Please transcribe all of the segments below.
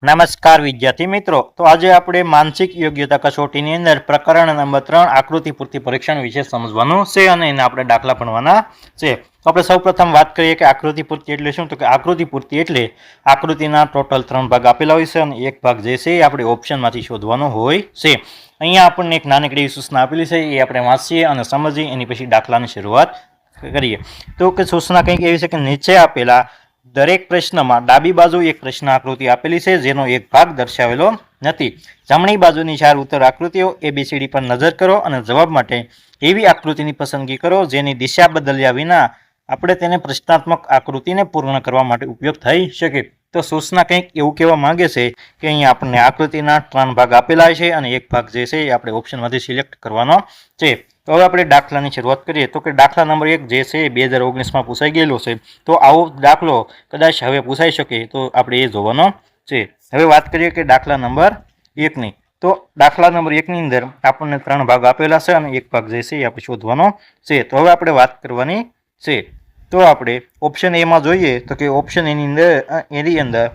નમસ્કાર વિદ્યાર્થી મિત્રો, તો આજે આપણે માનસિક યોગ્યતા કસોટીની અંદર પ્રકરણ નંબર 3 આકૃતિ પૂર્તિ પરીક્ષણ વિશે સમજવાનું છે અને એને આપણે દાખલા ભણવાના છે. તો આપણે સૌપ્રથમ વાત કરીએ કે આકૃતિ પૂર્તિ એટલે શું. તો કે આકૃતિ પૂર્તિ એટલે આકૃતિના ટોટલ 3 ભાગ આપેલા હોય છે અને એક ભાગ જે છે એ આપણે ઓપ્શનમાંથી શોધવાનો હોય છે. અહીંયા આપણને એક નાનકડી સૂચના આપેલી છે, એ આપણે વાંચીએ અને સમજીએ, એની પછી દાખલાની શરૂઆત કરીએ. તો કે સૂચના કંઈક એવી છે કે નીચે આપેલા દરેક પ્રશ્નમાં ડાબી બાજુ એક પ્રશ્ન આકૃતિ આપેલી છે જેનો એક ભાગ દર્શાવેલો નથી. જમણી બાજુની 4 ઉત્તર આકૃતિઓ ABCD પર નજર કરો અને જવાબ માટે એવી આકૃતિની પસંદગી કરો જેની દિશા બદલ્યા વિના આપણે તેને પ્રશ્નાત્મક આકૃતિને પૂર્ણ કરવા માટે ઉપયોગ થઈ શકે. તો સૂચના કંઈક એવું કહેવા માંગે છે કે અહીંયા આપણને આકૃતિના 3 ભાગ આપેલા છે અને એક ભાગ જે છે એ આપણે ઓપ્શનમાંથી સિલેક્ટ કરવાનો છે. તો હવે આપણે દાખલાની શરૂઆત કરીએ. તો કે દાખલા નંબર 1 જે છે 2019માં પૂછાઈ ગયેલો છે. તો આવો દાખલો કદાચ હવે પૂછાઈ શકે, તો આપણે એ જોવાનો છે. હવે વાત કરીએ કે દાખલા નંબર 1ની. તો દાખલા નંબર 1ની અંદર આપણને 3 ભાગ આપેલા છે અને એક ભાગ જે છે એ આપણે શોધવાનો છે. તો હવે આપણે વાત કરવાની છે. તો આપણે ઓપ્શન એમાં જોઈએ તો કે ઓપ્શન એની અંદર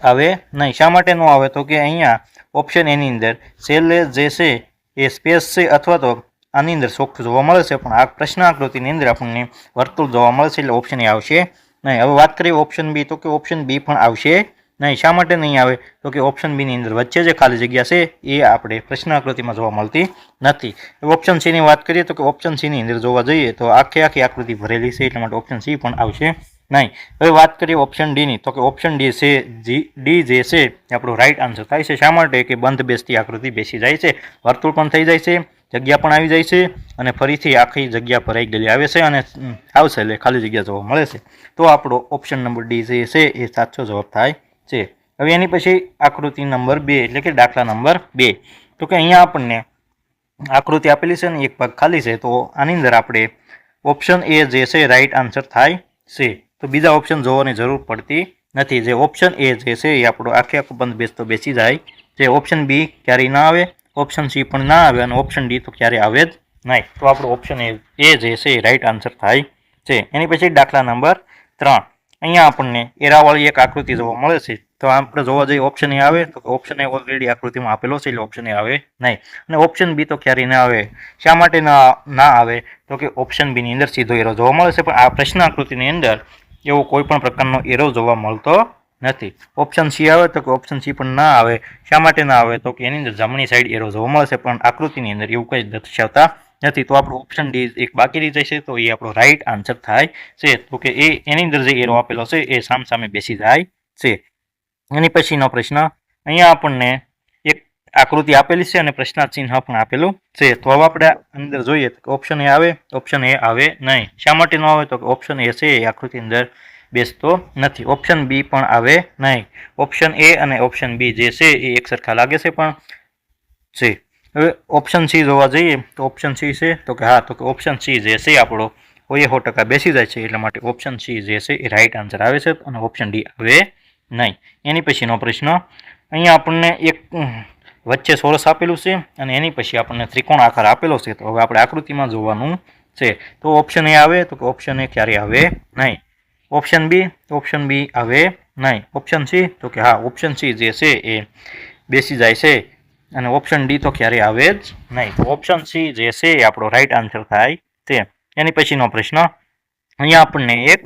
આવે નહીં. શા માટે ન આવે? તો કે અહીંયા ઓપ્શન એની અંદર છેલ્લે જે છે એ સ્પેસ છે અથવા તો આની અંદર ચોખ્ખું જોવા મળે છે, પણ આ પ્રશ્ન આકૃતિની અંદર આપણને વર્તુળ જોવા મળે છે, એટલે ઓપ્શન એ આવશે નહીં. હવે વાત કરીએ ઓપ્શન બી. તો કે ઓપ્શન બી પણ આવશે નહીં. શા માટે નહીં આવે? તો કે ઓપ્શન બીની અંદર વચ્ચે જે ખાલી જગ્યા છે એ આપણે પ્રશ્ન આકૃતિમાં જોવા મળતી નથી. ઓપ્શન સીની વાત કરીએ તો કે ઓપ્શન સીની અંદર જોવા જઈએ તો આખી આકૃતિ ભરેલી છે, એટલા માટે ઓપ્શન સી પણ આવશે નહીં. હવે વાત કરીએ ઓપ્શન ડીની. તો કે ઓપ્શન ડી છે ડી જે છે એ આપણો રાઈટ આન્સર થાય છે. શા માટે? કે બંધ બેસતી આકૃતિ બેસી જાય છે, વર્તુળ પણ થઈ જાય છે, જગ્યા પણ આવી જાય છે અને ફરીથી આખી જગ્યા ભરાઈ ગયેલી આવે છે અને આવશે એટલે ખાલી જગ્યા જોવા મળે છે. તો આપણો ઓપ્શન નંબર ડી જે છે એ સાચો જવાબ થાય છે. હવે એની પછી આકૃતિ નંબર 2 એટલે કે દાખલા નંબર 2. તો કે અહીંયા આપણને આકૃતિ આપેલી છે ને એક ભાગ ખાલી છે. તો આની અંદર આપણે ઓપ્શન એ જે છે રાઈટ આન્સર થાય છે. તો બીજા ઓપ્શન જોવાની જરૂર પડતી નથી. જે ઓપ્શન એ જે છે એ આપણો આખો બંધ બેસતો બેસી જાય છે. ઓપ્શન બી ક્યારેય ના આવે, ઓપ્શન સી પણ ના આવે અને ઓપ્શન ડી તો ક્યારે આવે જ નહીં. તો આપણો ઓપ્શન એ જે છે એ રાઈટ આન્સર થાય છે. એની પછી દાખલા નંબર 3. અહીંયા આપણને એરાવાળી એક આકૃતિ જોવા મળે છે. તો આપણે જોવા જઈએ ઓપ્શન એ આવે તો ઓપ્શન એ ઓલરેડી આકૃતિમાં આપેલો છે, એટલે ઓપ્શન એ આવે નહીં. અને ઓપ્શન બી તો ક્યારેય ના આવે. શા માટે ના આવે? તો કે ઓપ્શન બીની અંદર સીધો એરો જોવા મળે છે, પણ આ પ્રશ્ન આકૃતિની અંદર એવો કોઈ પણ પ્રકારનો એરો જોવા મળતો નથી. ઓપ્શન સી આવે તો કે ઓપ્શન સી પણ ના આવે. શા માટે ના આવે? તો કે એની અંદર જમણી સાઈડ એરો જોવા મળે છે, પણ આકૃતિની અંદર એવું કંઈ દર્શાવતા નથી. તો આપણું ઓપ્શન ડી એક બાકી રહી જાય છે, તો એ આપણો રાઈટ આન્સર થાય છે. તો કે એની અંદર જે એરો આપેલો છે એ સામે બેસી જાય છે. એની પછીનો પ્રશ્ન. અહીંયા આપણને એક આકૃતિ આપેલી છે અને પ્રશ્નાર્થ ચિહ્ન પણ આપેલું છે. તો હવે આપણે અંદર જોઈએ તો ઓપ્શન એ આવે, ઓપ્શન એ આવે નહીં. શા માટે ન આવે? તો કે ઓપ્શન એ છે એ આકૃતિ અંદર બેસતો નથી. ઓપ્શન બી પણ આવે નહીં. ઓપ્શન એ અને ઓપ્શન બી જે છે એ એક સરખા લાગે છે પણ છે. હવે ઓપ્શન સી જોવા જઈએ તો ઓપ્શન સી છે તો કે હા, તો કે ઓપ્શન સી જે છે આપણો 100% બેસી જાય છે, એટલા માટે ઓપ્શન સી જે છે એ રાઈટ આન્સર આવે છે અને ઓપ્શન ડી આવે નહીં. એની પછીનો પ્રશ્ન. અહીંયા આપણને એક વચ્ચે ચોરસ આપેલું છે અને એની પછી આપણને ત્રિકોણ આકાર આપેલો છે. તો હવે આપણે આકૃતિમાં જોવાનું છે. તો ઓપ્શન એ આવે તો કે ઓપ્શન એ ક્યારે આવે નહીં. ઓપ્શન બી આવે નહીં. ઓપ્શન સી તો કે હા, ઓપ્શન સી જે છે એ બેસી જાય છે અને ઓપ્શન ડી તો ક્યારે આવે જ નહીં. તો ઓપ્શન સી જે છે એ આપણો રાઈટ આન્સર થાય છે. એની પછીનો પ્રશ્ન. અહીંયા આપણને એક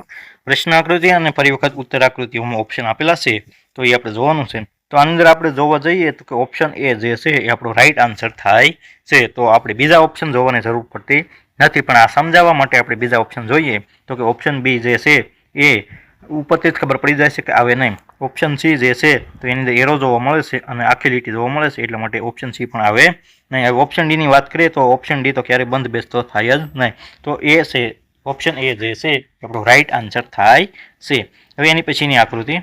પ્રશ્ન આકૃતિ અને ફરી વખત ઉત્તર આકૃતિઓમાં ઓપ્શન આપેલા છે, તો એ આપણે જોવાનું છે. તો આની અંદર આપણે જોવા જઈએ તો કે ઓપ્શન એ જે છે એ આપણો રાઈટ આન્સર થાય છે. તો આપણે બીજા ઓપ્શન જોવાની જરૂર પડતી નથી, પણ આ સમજાવવા માટે આપણે બીજા ઓપ્શન જોઈએ. તો કે ઓપ્શન બી જે છે એ ઉપરથી જ ખબર પડી જાય છે કે આવે નહીં. ઓપ્શન સી જે છે તો એની અંદર એરો જોવા મળે છે અને આખી લીટી જોવા મળે છે, એટલા માટે ઓપ્શન સી પણ આવે નહીં. હવે ઓપ્શન ડીની વાત કરીએ તો ઓપ્શન ડી તો ક્યારેય બંધ બેસતો થાય જ નહીં. તો એ છે ઓપ્શન એ જે છે આપણો રાઈટ આન્સર થાય છે. હવે એની પછીની આકૃતિ.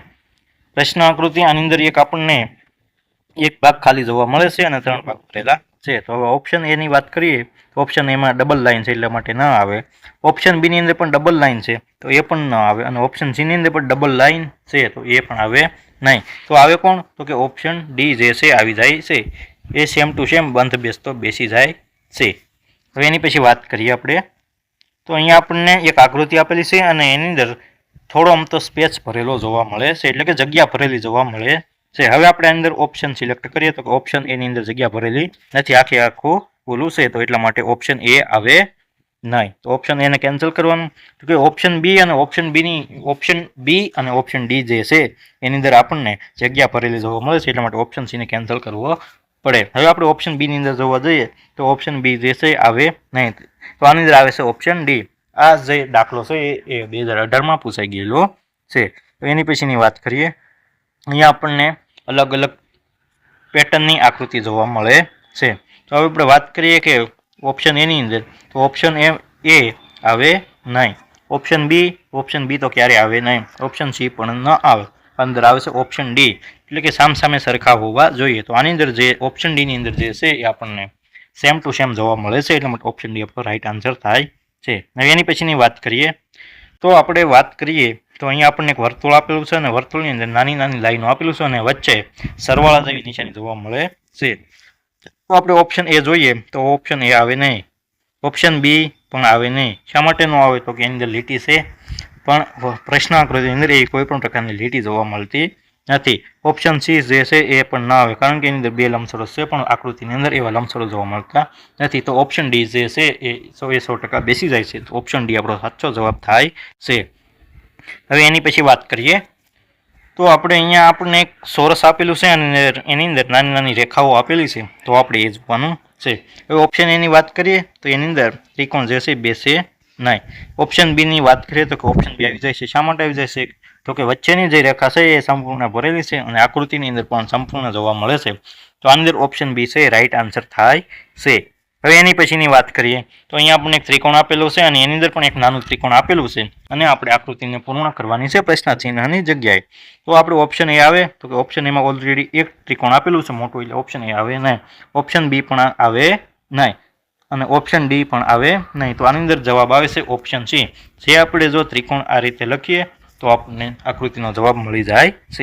પ્રશ્ન આકૃતિ. આની અંદર એક આપણને એક ભાગ ખાલી જોવા મળે છે અને 3 ભાગ ભરેલા છે. તો હવે ઓપ્શન એની વાત કરીએ તો ઓપ્શન એમાં ડબલ લાઈન છે, એટલા માટે ના આવે. ઓપ્શન બીની અંદર પણ ડબલ લાઈન છે, તો એ પણ ન આવે. અને ઓપ્શન સીની અંદર પણ ડબલ લાઈન છે, તો એ પણ આવે નહીં. તો આવે કોણ? તો કે ઓપ્શન ડી જે છે આવી જાય છે. એ સેમ ટુ સેમ બંધ બેસતો બેસી જાય છે. હવે એની પછી વાત કરીએ આપણે. તો અહીંયા આપણને એક આકૃતિ આપેલી છે અને એની અંદર થોડો અમથો સ્પેસ ભરેલો જોવા મળે છે, એટલે કે જગ્યા ભરેલી જોવા મળે છે. હવે આપણે અંદર ઓપ્શન સિલેક્ટ કરીએ તો ઓપ્શન એની અંદર જગ્યા ભરેલી નથી, આખું બોલું છે, તો એટલા માટે ઓપ્શન એ આવે નહીં. તો ઓપ્શન એને કેન્સલ કરવાનું. તો કે ઓપ્શન બી અને ઓપ્શન બી અને ઓપ્શન ડી જે છે એની અંદર આપણને જગ્યા ભરેલી જોવા મળે છે, એટલા માટે ઓપ્શન સી ને કેન્સલ કરવો પડે. હવે આપણે ઓપ્શન બી ની અંદર જોવા જઈએ તો ઓપ્શન બી જે છે આવે નહીં, તો આની અંદર આવે છે ઓપ્શન ડી. આ જે દાખલો છે એ 2018માં પૂછાઈ ગયેલો છે. તો એની પછીની વાત કરીએ, અહીંયા આપણને અલગ અલગ પેટર્નની આકૃતિ જોવા મળે છે. તો હવે આપણે વાત કરીએ કે ઓપ્શન એની અંદર, તો ઓપ્શન એ આવે નહીં, ઓપ્શન બી તો ક્યારે આવે નહીં, ઓપ્શન સી પણ ન આવે. અંદર આવે છે ઓપ્શન ડી, એટલે કે સામે સરખા હોવા જોઈએ. તો આની અંદર જે ઓપ્શન ડી ની અંદર જે છે એ આપણને સેમ ટુ સેમ જોવા મળે છે, એટલે માટે ઓપ્શન ડી આપણો રાઈટ આન્સર થાય છે. હવે એની પછીની વાત કરીએ તો આપણે વાત કરીએ તો અહીંયા આપણને એક વર્તુળ આપેલું છે અને વર્તુળની અંદર નાની નાની લાઈનો આપેલું છે અને વચ્ચે સરવાળા જેવી નિશાની જોવા મળે છે. તો આપણે ઓપ્શન એ જોઈએ તો ઓપ્શન એ આવે નહીં, ઓપ્શન બી પણ આવે નહીં. શા માટે ન આવે? તો કે એની અંદર લીટી છે, પણ પ્રશ્ન આકૃતિની અંદર એ કોઈ પણ પ્રકારની લીટી જોવા મળતી નથી. ઓપ્શન સી જે છે એ પણ ના આવે, કારણ કે એની અંદર બે લંબચોરસ છે પણ આકૃતિની અંદર એવા લંબચોરસ જોવા મળતા નથી. તો ઓપ્શન ડી જે છે એ 100% બેસી જાય છે. તો ઓપ્શન ડી આપણો સાચો જવાબ થાય છે. હવે એની પછી વાત કરીએ તો આપણે અહીંયા આપણને એક ચોરસ આપેલું છે અને એની અંદર નાની નાની રેખાઓ આપેલી છે, તો આપણે એ જોવાનું છે. હવે ઓપ્શન એની વાત કરીએ તો એની અંદર ત્રિકોણ જે છે બેસે નહીં. ઓપ્શન બી ની વાત કરીએ તો કે ઓપ્શન બી આવી જાય છે. શા માટે આવી જાય છે? તો કે વચ્ચેની જે રેખા છે એ સંપૂર્ણ ભરેલી છે અને આકૃતિની અંદર પણ સંપૂર્ણ જોવા મળે છે. તો આની અંદર ઓપ્શન બી છે રાઈટ આન્સર થાય છે. હવે એની પછીની વાત કરીએ તો અહીંયા આપણને એક ત્રિકોણ આપેલું છે અને એની અંદર પણ એક નાનું ત્રિકોણ આપેલું છે અને આપણે આકૃતિને પૂર્ણ કરવાની છે પ્રશ્ન ચિહ્નની જગ્યાએ. તો આપણે ઓપ્શન એ આવે તો કે ઓપ્શન એમાં ઓલરેડી એક ત્રિકોણ આપેલું છે મોટું, એટલે ઓપ્શન એ આવે નહીં. ઓપ્શન બી પણ આવે નહીં અને ઓપ્શન ડી પણ આવે નહીં. તો આની અંદર જવાબ આવે છે ઓપ્શન સી. જે આપણે જો ત્રિકોણ આ રીતે લખીએ તો આપણને આકૃતિનો જવાબ મળી જાય છે.